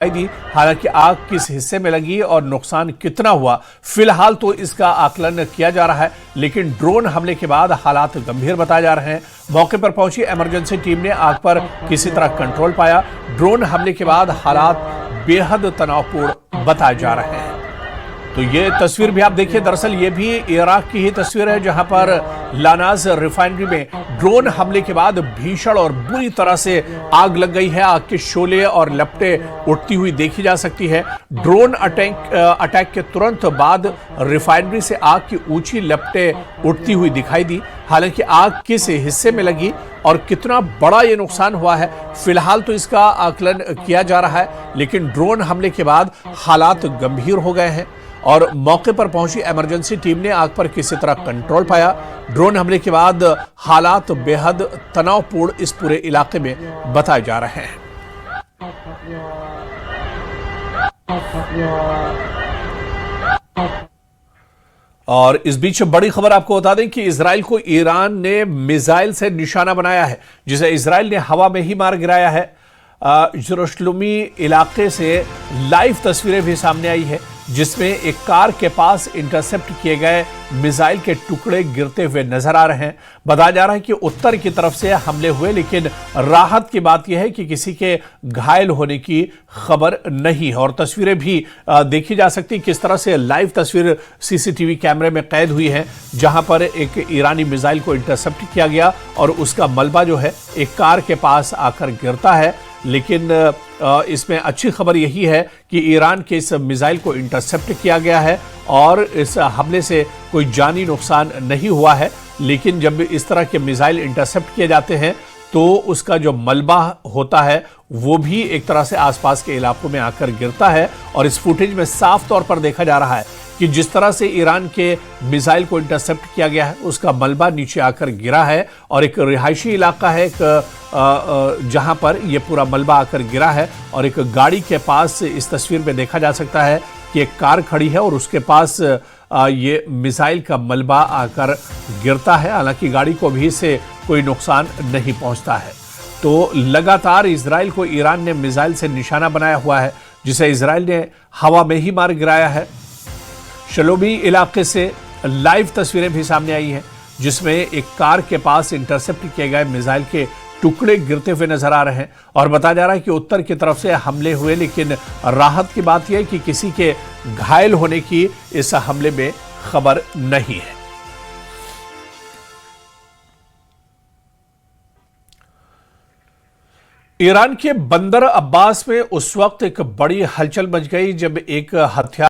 दी। हालांकि आग किस हिस्से में लगी और नुकसान कितना हुआ फिलहाल तो इसका आकलन किया जा रहा है, लेकिन ड्रोन हमले के बाद हालात गंभीर बताए जा रहे हैं। मौके पर पहुंची इमरजेंसी टीम ने आग पर किसी तरह कंट्रोल पाया। ड्रोन हमले के बाद हालात बेहद तनावपूर्ण बताए जा रहे हैं। तो ये तस्वीर भी आप देखिए, दरअसल ये भी इराक की ही तस्वीर है, जहां पर लानाज रिफाइनरी में ड्रोन हमले के बाद भीषण और बुरी तरह से आग लग गई है। आग के शोले और लपटें उठती हुई देखी जा सकती है। ड्रोन अटैक के तुरंत बाद रिफाइनरी से आग की ऊंची लपटें उठती हुई दिखाई दी। हालांकि आग किस हिस्से में लगी और कितना बड़ा ये नुकसान हुआ है फिलहाल तो इसका आकलन किया जा रहा है, लेकिन ड्रोन हमले के बाद हालात गंभीर हो गए हैं और मौके पर पहुंची इमरजेंसी टीम ने आग पर किसी तरह कंट्रोल पाया। ड्रोन हमले के बाद हालात बेहद तनावपूर्ण इस पूरे इलाके में बताए जा रहे हैं। और इस बीच बड़ी खबर आपको बता दें कि इजराइल को ईरान ने मिसाइल से निशाना बनाया है, जिसे इजराइल ने हवा में ही मार गिराया है। यरूशलेमी इलाके से लाइव तस्वीरें भी सामने आई है, जिसमें एक कार के पास इंटरसेप्ट किए गए मिसाइल के टुकड़े गिरते हुए नजर आ रहे हैं। बताया जा रहा है कि उत्तर की तरफ से हमले हुए, लेकिन राहत की बात यह है कि किसी के घायल होने की खबर नहीं है। और तस्वीरें भी देखी जा सकती, किस तरह से लाइव तस्वीर सीसीटीवी कैमरे में कैद हुई है, जहां पर एक ईरानी मिसाइल को इंटरसेप्ट किया गया और उसका मलबा जो है एक कार के पास आकर गिरता है। लेकिन इसमें अच्छी खबर यही है कि ईरान के इस मिसाइल को इंटरसेप्ट किया गया है और इस हमले से कोई जानी नुकसान नहीं हुआ है। लेकिन जब इस तरह के मिसाइल इंटरसेप्ट किए जाते हैं तो उसका जो मलबा होता है वो भी एक तरह से आसपास के इलाकों में आकर गिरता है। और इस फुटेज में साफ तौर पर देखा जा रहा है कि जिस तरह से ईरान के मिसाइल को इंटरसेप्ट किया गया है उसका मलबा नीचे आकर गिरा है और एक रिहायशी इलाका है जहां पर यह पूरा मलबा आकर गिरा है। और एक गाड़ी के पास इस तस्वीर में देखा जा सकता है कि एक कार खड़ी है और उसके पास ये मिसाइल का मलबा आकर गिरता है। हालांकि गाड़ी को भी इससे कोई नुकसान नहीं पहुंचता है। तो लगातार इजराइल को ईरान ने मिसाइल से निशाना बनाया हुआ है, जिसे इजराइल ने हवा में ही मार गिराया है। शलोमी इलाके से लाइव तस्वीरें भी सामने आई हैं, जिसमें एक कार के पास इंटरसेप्ट किए गए मिसाइल के टुकड़े गिरते हुए नजर आ रहे हैं। और बताया जा रहा है कि उत्तर की तरफ से हमले हुए, लेकिन राहत की बात यह है कि किसी के घायल होने की इस हमले में खबर नहीं है। ईरान के बंदर अब्बास में उस वक्त एक बड़ी हलचल मच गई जब एक हथियार